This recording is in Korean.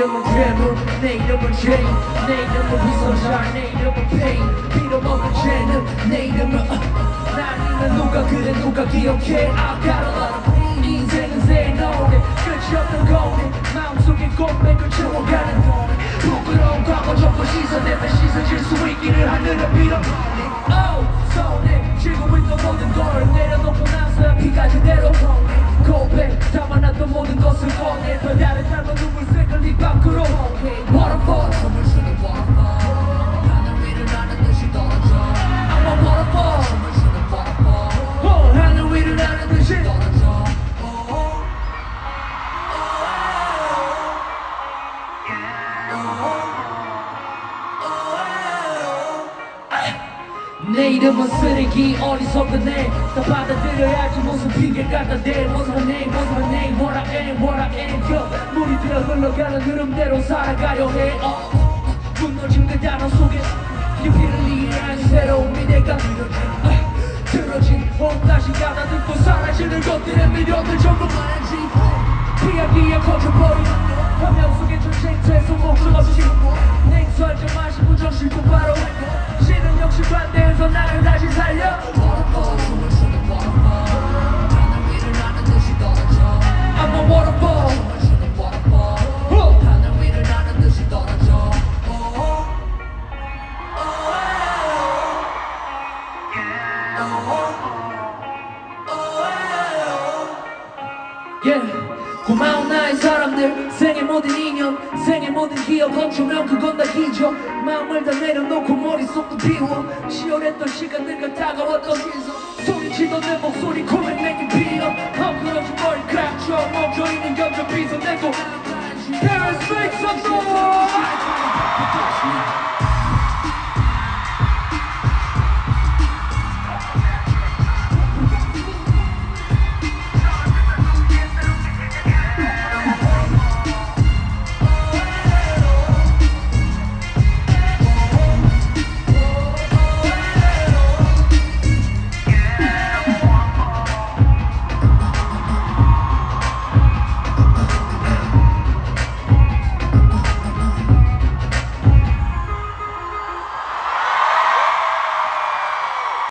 이름은 괴물 내 이름은 죄인 내 이름은 비서잘 내 이름은 pain 빌어먹은 죄는 내 이름은 난 누가 그래 누가 기억해 I got a lot of pain 인생은 새 노래 끝이 없는 거네 마음속에 공백을 채워가는 거네 부끄러운 과거 전부 씻어내면 씻어질 수 있기를 하늘을 빌어 Oh 손에 쥐고 있던 모든 걸 내려놓고 나서야 피가 제대로 고백 담아놨던 모든 것을 꺼내 바다를 닮은 눈물색을 네 밖으로 Waterfall 춤을 추는 Waterfall 하늘 위를 나는 듯이 떨어져 I'm a Waterfall 춤을 추는 Waterfall 하늘 위를 나는 듯이 떨어져 내 이름은 쓰레기 어리석은 애다 받아들여야지 무슨 핑계 갖다 대 What's my name, what's my name, what I am, what I am 물이 들어 흘러가는 흐름대로 살아가려 해 무너진 그 단어 속에 깊이를 이해한 새로운 미래가 틀어진 호흡 다시 가다듬고 사라지는 것들의 미련들 전부 말지 피하기에 커져버린 화면 속에 전쟁터에서 목줄 없이 냉수한 점 마시고 정신 똑바로 신은 역시 반대해서 나를 다시 살려 Waterfall 춤을 추는 Waterfall 하늘 위를 나는 듯이 떨어져 I'm a Waterfall 춤을 추는 Waterfall 하늘 위를 나는 듯이 떨어져 Yeah. 고마운 나의 사람들 생의 모든 인연 생의 모든 기억 멈추면 그건 다 기적 마음을 다 내려놓고 머릿속도 비워 치열했던 시간들과 다가왔던 시선 소리치던 내 목소리 코에 내게 비어 헝클어진 머리카락 멈춰있는 감정 빗어내고 Parents make some noise